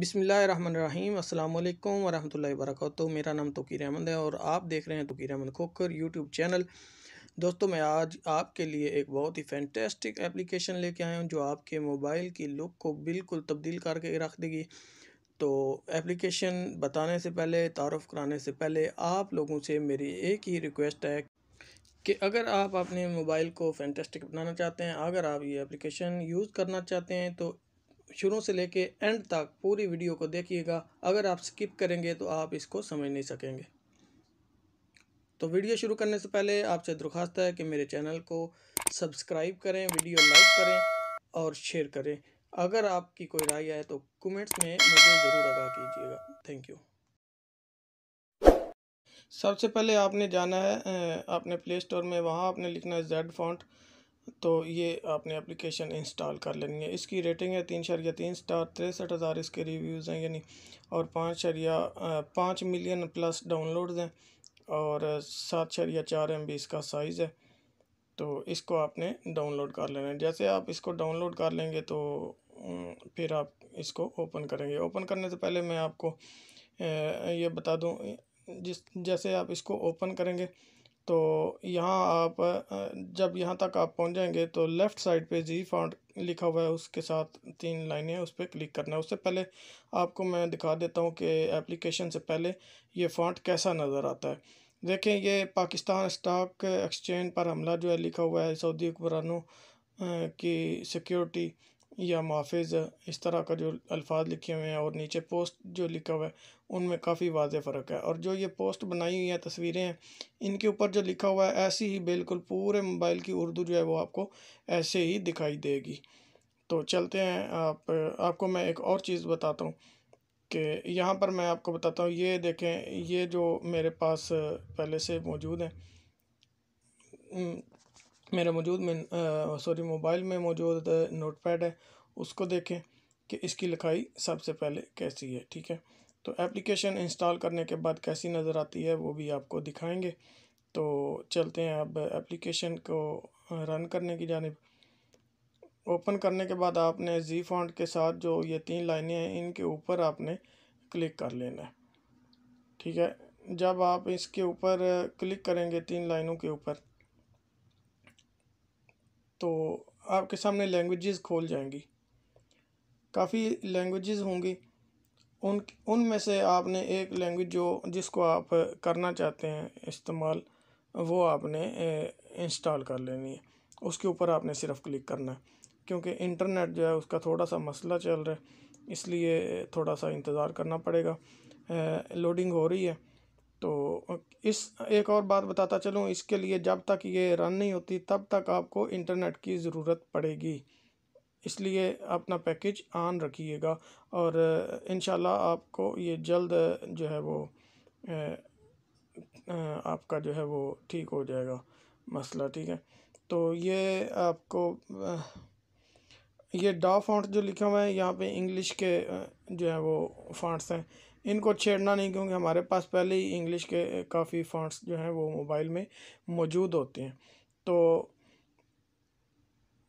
بسم اللہ الرحمن الرحیم۔ السلام علیکم ورحمۃ اللہ وبرکاتہ۔ میرا نام توقیر احمد ہے اور آپ دیکھ رہے ہیں توقیر احمد کھوکر یوٹیوب چینل۔ دوستو، میں آج آپ کے لیے ایک بہت ہی فینٹاسٹک ایپلیکیشن لے کے آیا ہوں جو آپ کے موبائل کی لک کو بالکل تبدیل کر کے رکھ دے گی۔ تو ایپلیکیشن بتانے سے پہلے، تعارف کرانے سے پہلے آپ لوگوں سے میری ایک ہی ریکویسٹ ہے کہ اگر آپ اپنے موبائل کو فینٹاسٹک بنانا چاہتے ہیں، اگر آپ یہ ایپلیکیشن یوز کرنا چاہتے ہیں تو شروع سے لے کے اینڈ تک پوری ویڈیو کو دیکھیے گا۔ اگر آپ سکپ کریں گے تو آپ اس کو سمجھ نہیں سکیں گے۔ تو ویڈیو شروع کرنے سے پہلے آپ سے درخواست ہے کہ میرے چینل کو سبسکرائب کریں، ویڈیو لائک کریں اور شیئر کریں۔ اگر آپ کی کوئی رائے ہے تو کمنٹس میں مجھے ضرور آگاہ کیجیے گا۔ Thank you. سب سے پہلے آپ نے جانا ہے اپنے پلے سٹور میں، وہاں آپ نے لکھنا ہے زیڈ فونٹ۔ تو یہ آپ نے اپلیکیشن انسٹال کر لینی ہے۔ اس کی ریٹنگ ہے 3.3 سٹار، 63,000 اس کے ریویوز ہیں یعنی، اور 5 ملین پلس ڈاؤن لوڈز ہیں اور 7.4 MB اس کا سائز ہے۔ تو اس کو آپ نے ڈاؤن لوڈ کر لینا ہے۔ جیسے آپ اس کو ڈاؤن لوڈ کر لیں گے تو پھر آپ اس کو اوپن کریں گے۔ اوپن کرنے سے پہلے میں آپ کو یہ بتا دوں، جیسے آپ اس کو اوپن کریں گے تو یہاں آپ جب یہاں تک آپ پہنچ جائیں گے تو لیفٹ سائڈ پہ زی فونٹ لکھا ہوا ہے، اس کے ساتھ 3 لائنیں ہیں، اس پہ کلک کرنا ہے۔ اس سے پہلے آپ کو میں دکھا دیتا ہوں کہ ایپلیکیشن سے پہلے یہ فونٹ کیسا نظر آتا ہے۔ دیکھیں، یہ پاکستان اسٹاک ایکسچینج پر حملہ جو ہے لکھا ہوا ہے، سعودی حکمرانوں کی سیکیورٹی یا محافظ، اس طرح کا جو الفاظ لکھے ہوئے ہیں، اور نیچے پوسٹ جو لکھا ہوا ہے ان میں کافی واضح فرق ہے۔ اور جو یہ پوسٹ بنائی ہوئی ہیں، تصویریں ہیں، ان کے اوپر جو لکھا ہوا ہے ایسی ہی بالکل پورے موبائل کی اردو جو ہے وہ آپ کو ایسے ہی دکھائی دے گی۔ تو چلتے ہیں، آپ کو میں ایک اور چیز بتاتا ہوں کہ یہاں پر میں آپ کو بتاتا ہوں، یہ دیکھیں، یہ جو میرے پاس پہلے سے موجود ہیں، میرے موبائل میں موجود نوٹ پیڈ ہے، اس کو دیکھیں کہ اس کی لکھائی سب سے پہلے کیسی ہے، ٹھیک ہے۔ تو ایپلیکیشن انسٹال کرنے کے بعد کیسی نظر آتی ہے وہ بھی آپ کو دکھائیں گے۔ تو چلتے ہیں اب ایپلیکیشن کو رن کرنے کی جانب۔ اوپن کرنے کے بعد آپ نے زی فونٹ کے ساتھ جو یہ 3 لائنیں ہیں، ان کے اوپر آپ نے کلک کر لینا ہے، ٹھیک ہے۔ جب آپ اس کے اوپر کلک کریں گے 3 لائنوں کے اوپر، تو آپ کے سامنے لینگویجز کھول جائیں گی۔ کافی لینگویجز ہوں گی، ان میں سے آپ نے ایک لینگویج جس کو آپ کرنا چاہتے ہیں استعمال، وہ آپ نے انسٹال کر لینی ہے۔ اس کے اوپر آپ نے صرف کلک کرنا ہے، کیونکہ انٹرنیٹ جو ہے اس کا تھوڑا سا مسئلہ چل رہا ہے، اس لیے تھوڑا سا انتظار کرنا پڑے گا۔ لوڈنگ ہو رہی ہے۔ تو ایک اور بات بتاتا چلوں، اس کے لیے جب تک یہ رن نہیں ہوتی تب تک آپ کو انٹرنیٹ کی ضرورت پڑے گی، اس لیے اپنا پیکج آن رکھیے گا، اور انشاءاللہ آپ کو یہ جلد جو ہے وہ آپ کا جو ہے وہ ٹھیک ہو جائے گا مسئلہ، ٹھیک ہے۔ تو یہ آپ کو یہ ڈا فونٹ جو لکھا ہوا ہے یہاں پہ انگلش کے جو ہے وہ فونٹس ہیں، ان کو چھیڑنا نہیں، کیونکہ ہمارے پاس پہلے ہی انگلش کے کافی فونٹس جو ہیں وہ موبائل میں موجود ہوتے ہیں۔ تو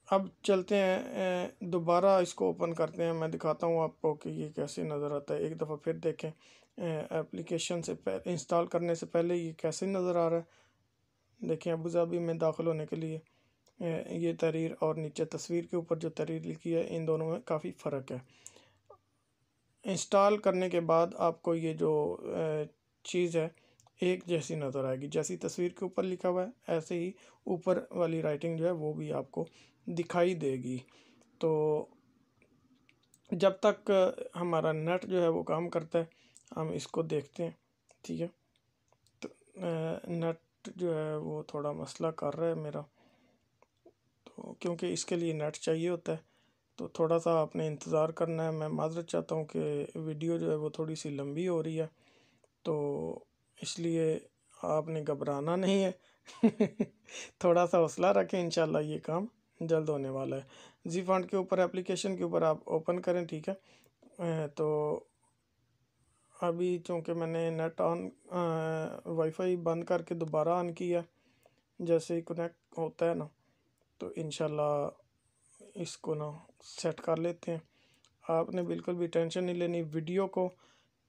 اب چلتے ہیں، دوبارہ اس کو اوپن کرتے ہیں، میں دکھاتا ہوں آپ کو کہ یہ کیسے نظر آتا ہے۔ ایک دفعہ پھر دیکھیں ایپلیکیشن سے انسٹال کرنے سے پہلے یہ کیسے نظر آ رہا ہے۔ دیکھیں، ابوظہبی میں داخل ہونے کے لیے یہ تحریر اور نیچے تصویر کے اوپر جو تحریر لکھی ہے، ان دونوں میں کافی فرق ہے۔ انسٹال کرنے کے بعد آپ کو یہ جو چیز ہے ایک جیسی نظر آئے گی، جیسی تصویر کے اوپر لکھا ہوا ہے ایسے ہی اوپر والی رائٹنگ جو ہے وہ بھی آپ کو دکھائی دے گی۔ تو جب تک ہمارا نیٹ جو ہے وہ کام کرتا ہے ہم اس کو دیکھتے ہیں، ٹھیک ہے۔ تو نیٹ جو ہے وہ تھوڑا مسئلہ کر رہا ہے میرا، تو کیونکہ اس کے لیے نیٹ چاہیے ہوتا ہے، تو تھوڑا سا آپ نے انتظار کرنا ہے۔ میں معذرت چاہتا ہوں کہ ویڈیو جو ہے وہ تھوڑی سی لمبی ہو رہی ہے، تو اس لیے آپ نے گھبرانا نہیں ہے تھوڑا سا حوصلہ رکھیں، انشاءاللہ یہ کام جلد ہونے والا ہے۔ زی فونٹ کے اوپر ایپلیکیشن کے اوپر آپ اوپن کریں، ٹھیک ہے۔ تو ابھی چونکہ میں نے نیٹ آن وائی فائی بند کر کے دوبارہ آن کیا، جیسے ہی کنیکٹ ہوتا ہے نا، تو انشاءاللہ اس کو نا سیٹ کر لیتے ہیں۔ آپ نے بالکل بھی ٹینشن نہیں لینی، ویڈیو کو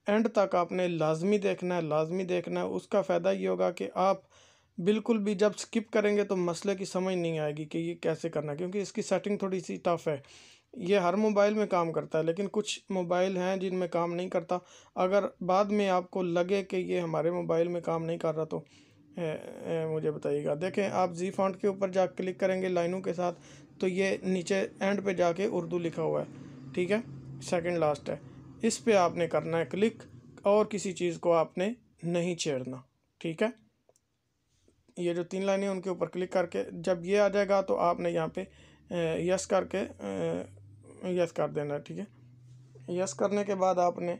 اینڈ تک آپ نے لازمی دیکھنا ہے، لازمی دیکھنا ہے۔ اس کا فائدہ یہ ہوگا کہ آپ بالکل بھی جب سکپ کریں گے تو مسئلے کی سمجھ نہیں آئے گی کہ یہ کیسے کرنا ہے، کیونکہ اس کی سیٹنگ تھوڑی سی ٹف ہے۔ یہ ہر موبائل میں کام کرتا ہے، لیکن کچھ موبائل ہیں جن میں کام نہیں کرتا۔ اگر بعد میں آپ کو لگے کہ یہ ہمارے موبائل میں کام نہیں کر رہا تو مجھے بتائیے گا۔ دیکھیں آپ زی فونٹ کے اوپر جا کلک کریں گے لائنوں کے ساتھ، تو یہ نیچے اینڈ پہ جا کے اردو لکھا ہوا ہے، ٹھیک ہے، سیکنڈ لاسٹ ہے، اس پہ آپ نے کرنا ہے کلک، اور کسی چیز کو آپ نے نہیں چھیڑنا، ٹھیک ہے۔ یہ جو 3 لائنیں ان کے اوپر کلک کر کے جب یہ آ جائے گا تو آپ نے یہاں پہ یس کر کے یس کر دینا ہے، ٹھیک ہے۔ یس کرنے کے بعد آپ نے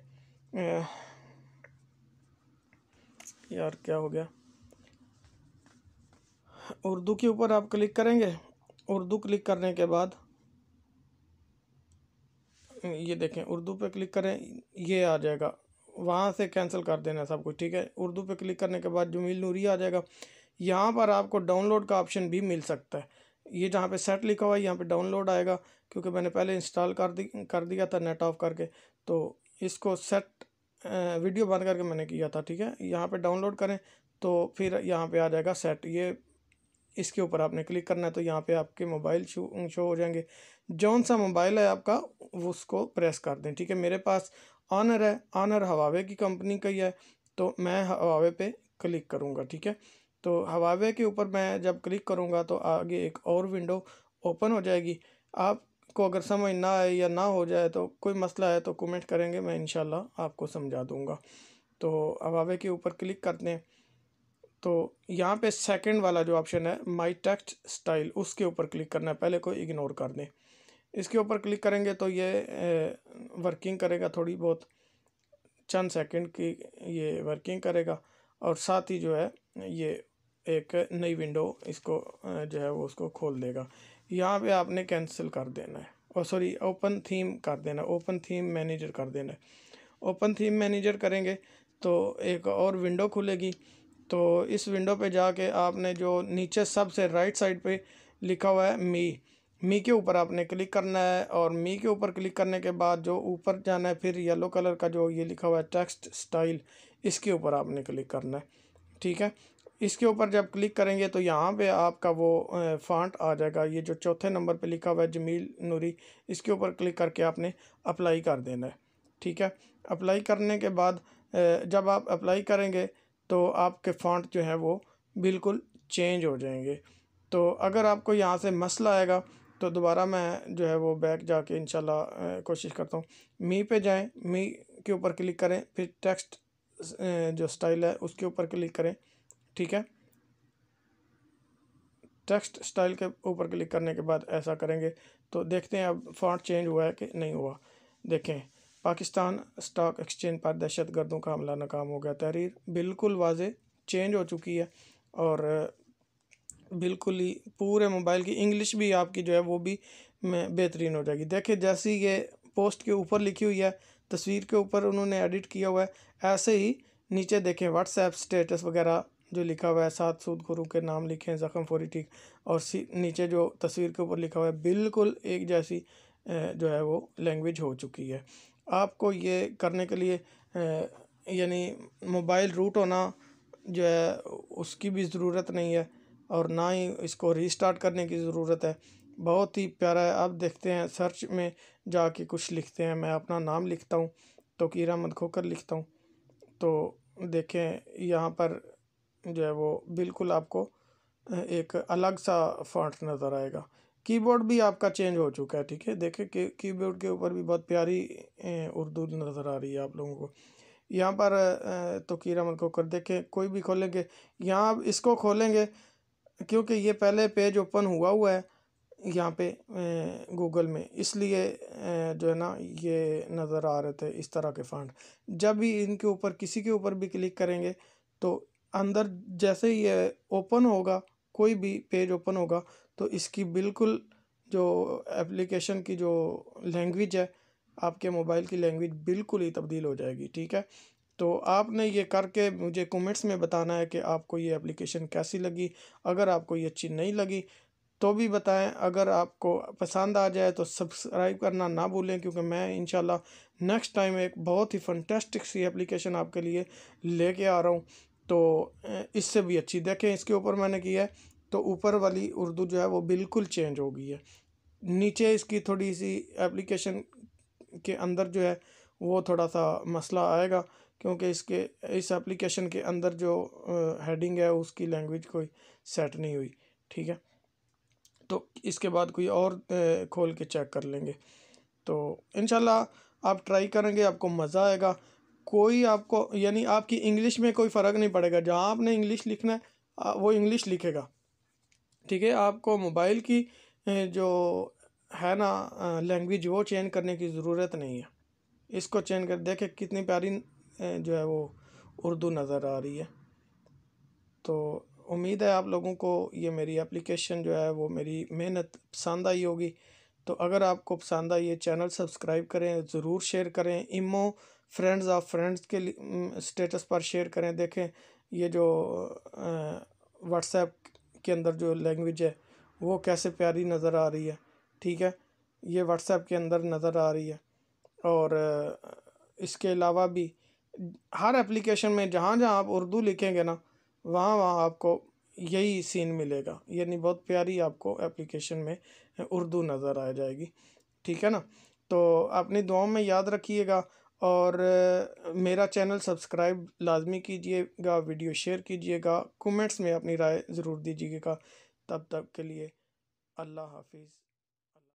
یار کیا ہو گیا، اردو کے اوپر آپ کلک کریں گے۔ اردو کلک کرنے کے بعد یہ دیکھیں اردو پہ کلک کریں، یہ آ جائے گا، وہاں سے کینسل کر دینا سب کچھ، ٹھیک ہے۔ اردو پہ کلک کرنے کے بعد جمیل نوری آ جائے گا۔ یہاں پر آپ کو ڈاؤن لوڈ کا آپشن بھی مل سکتا ہے، یہ جہاں پہ سیٹ لکھا ہوا ہے یہاں پہ ڈاؤن لوڈ آئے گا، کیونکہ میں نے پہلے انسٹال کر دیا تھا نیٹ آف کر کے، تو اس کو سیٹ ویڈیو بند کر کے میں نے کیا تھا، ٹھیک ہے۔ یہاں پہ ڈاؤن لوڈ کریں تو پھر یہاں پہ آ جائے گا سیٹ، یہ اس کے اوپر آپ نے کلک کرنا ہے تو یہاں پہ آپ کے موبائل شو ہو جائیں گے۔ جون سا موبائل ہے آپ کا اس کو پریس کر دیں، ٹھیک ہے۔ میرے پاس آنر ہے، آنر ہواوے کی کمپنی کا ہی ہے، تو میں ہواوے پہ کلک کروں گا، ٹھیک ہے۔ تو ہواوے کے اوپر میں جب کلک کروں گا تو آگے ایک اور ونڈو اوپن ہو جائے گی۔ آپ کو اگر سمجھ نہ آئے یا نہ ہو جائے تو کوئی مسئلہ ہے تو کومنٹ کریں گے، میں انشاءاللہ آپ کو سمجھا دوں گا۔ تو ہواوے کے اوپر کلک کرتے ہیں تو یہاں پہ سیکنڈ والا جو آپشن ہے مائی ٹیکسٹ سٹائل، اس کے اوپر کلک کرنا ہے، پہلے کو اگنور کر دیں۔ اس کے اوپر کلک کریں گے تو یہ ورکنگ کرے گا، تھوڑی بہت چند سیکنڈ کی یہ ورکنگ کرے گا، اور ساتھ ہی جو ہے یہ ایک نئی ونڈو اس کو جو ہے وہ اس کو کھول دے گا۔ یہاں پہ آپ نے کینسل کر دینا ہے، اور سوری اوپن تھیم کر دینا ہے، اوپن تھیم مینیجر کر دینا ہے۔ اوپن تھیم مینیجر کریں گے تو ایک اور ونڈو کھلے گی، تو اس ونڈو پہ جا کے آپ نے جو نیچے سب سے رائٹ سائڈ پہ لکھا ہوا ہے می کے اوپر آپ نے کلک کرنا ہے، اور می کے اوپر کلک کرنے کے بعد جو اوپر جانا ہے پھر یلو کلر کا جو یہ لکھا ہوا ہے ٹیکسٹ سٹائل، اس کے اوپر آپ نے کلک کرنا ہے، ٹھیک ہے۔ اس کے اوپر جب کلک کریں گے تو یہاں پہ آپ کا وہ فانٹ آ جائے گا، یہ جو چوتھے نمبر پہ لکھا ہوا ہے جمیل نوری، اس کے اوپر کلک کر کے آپ نے اپلائی کر دینا ہے، ٹھیک ہے۔ اپلائی کرنے کے بعد جب آپ اپلائی کریں گے تو آپ کے فانٹ جو ہے وہ بالکل چینج ہو جائیں گے۔ تو اگر آپ کو یہاں سے مسئلہ آئے گا تو دوبارہ میں جو ہے وہ بیک جا کے انشاءاللہ کوشش کرتا ہوں۔ می پہ جائیں، می کے اوپر کلک کریں، پھر ٹیکسٹ جو سٹائل ہے اس کے اوپر کلک کریں، ٹھیک ہے۔ ٹیکسٹ سٹائل کے اوپر کلک کرنے کے بعد ایسا کریں گے تو دیکھتے ہیں اب فونٹ چینج ہوا ہے کہ نہیں ہوا۔ دیکھیں پاکستان اسٹاک ایکسچینج پر دہشت گردوں کا حملہ ناکام ہو گیا، تحریر بالکل واضح چینج ہو چکی ہے، اور بالکل ہی پورے موبائل کی انگلش بھی آپ کی جو ہے وہ بھی بہترین ہو جائے گی۔ دیکھیں جیسی یہ پوسٹ کے اوپر لکھی ہوئی ہے، تصویر کے اوپر انہوں نے ایڈٹ کیا ہوا ہے، ایسے ہی نیچے دیکھیں واٹس ایپ سٹیٹس وغیرہ جو لکھا ہوا ہے، 7 سود خوروں کے نام لکھیں، زخم فوری ٹھیک، اور نیچے جو تصویر کے اوپر لکھا ہوا ہے بالکل ایک جیسی جو ہے وہ لینگویج ہو چکی ہے۔ آپ کو یہ کرنے کے لیے یعنی موبائل روٹ ہونا جو ہے اس کی بھی ضرورت نہیں ہے، اور نہ ہی اس کو ریسٹارٹ کرنے کی ضرورت ہے، بہت ہی پیارا ہے۔ اب دیکھتے ہیں سرچ میں جا کے کچھ لکھتے ہیں، میں اپنا نام لکھتا ہوں، توقیر احمد کھوکر لکھتا ہوں، تو دیکھیں یہاں پر جو ہے وہ بالکل آپ کو ایک الگ سا فونٹ نظر آئے گا۔ کی بورڈ بھی آپ کا چینج ہو چکا ہے، ٹھیک ہے۔ دیکھیں کہ کی بورڈ کے اوپر بھی بہت پیاری اردو نظر آ رہی ہے آپ لوگوں کو۔ یہاں پر توقیر احمد کھوکر دیکھیں کوئی بھی کھولیں گے، یہاں آپ اس کو کھولیں گے کیونکہ یہ پہلے پیج اوپن ہوا ہے یہاں پہ گوگل میں، اس لیے جو ہے نا یہ نظر آ رہے تھے اس طرح کے فونٹ۔ جب بھی ان کے اوپر کسی کے اوپر بھی کلک کریں گے تو اندر جیسے ہی یہ اوپن ہوگا، کوئی بھی پیج اوپن ہوگا تو اس کی بالکل جو اپلیکیشن کی جو لینگویج ہے، آپ کے موبائل کی لینگویج بالکل ہی تبدیل ہو جائے گی، ٹھیک ہے۔ تو آپ نے یہ کر کے مجھے کومنٹس میں بتانا ہے کہ آپ کو یہ اپلیکیشن کیسی لگی۔ اگر آپ کو یہ اچھی نہیں لگی تو بھی بتائیں. اگر آپ کو پسند آ جائے تو سبسکرائب کرنا نہ بھولیں، کیونکہ میں انشاءاللہ نیکسٹ ٹائم ایک بہت ہی فنٹاسٹک سی اپلیکیشن آپ کے لیے لے کے آ رہا ہوں. تو اس سے بھی اچھی دیکھیں، اس کے اوپر میں نے کیا ہے تو اوپر والی اردو جو ہے وہ بالکل چینج ہو گئی ہے. نیچے اس کی تھوڑی سی اپلیکیشن کے اندر جو ہے وہ تھوڑا سا مسئلہ آئے گا، کیونکہ اس اپلیکیشن کے اندر جو ہیڈنگ ہے اس کی لینگویج کوئی سیٹ نہیں ہوئی. ٹھیک ہے، تو اس کے بعد کوئی اور کھول کے چیک کر لیں گے. تو انشاءاللہ آپ ٹرائی کریں گے، آپ کو مزہ آئے گا. کوئی آپ کو یعنی آپ کی انگلش میں کوئی فرق نہیں پڑے گا، جہاں آپ نے انگلش لکھنا ہے وہ انگلش لکھے گا. ٹھیک ہے، آپ کو موبائل کی جو ہے نا لینگویج وہ چینج کرنے کی ضرورت نہیں ہے. اس کو چینج کر دیکھیں کتنی پیاری جو ہے وہ اردو نظر آ رہی ہے. تو امید ہے آپ لوگوں کو یہ میری اپلیکیشن جو ہے وہ میری محنت پسند آئی ہوگی. تو اگر آپ کو پسند آئی ہے چینل سبسکرائب کریں، ضرور شیئر کریں. ایمو فرینڈز آف فرینڈز کے اسٹیٹس پر شیئر کریں. دیکھیں یہ جو واٹس ایپ کے اندر جو لینگویج ہے وہ کیسے پیاری نظر آ رہی ہے. ٹھیک ہے، یہ واٹس ایپ کے اندر نظر آ رہی ہے. اور اس کے علاوہ بھی ہر اپلیکیشن میں جہاں جہاں آپ اردو لکھیں گے نا وہاں وہاں آپ کو یہی سین ملے گا، یعنی بہت پیاری آپ کو اپلیکیشن میں اردو نظر آ جائے گی. ٹھیک ہے نا، تو اپنی دعاؤں میں یاد رکھیے گا، اور میرا چینل سبسکرائب لازمی کیجیے گا، ویڈیو شیئر کیجیے گا، کومنٹس میں اپنی رائے ضرور دیجیے گا. تب تک کے لیے اللہ حافظ.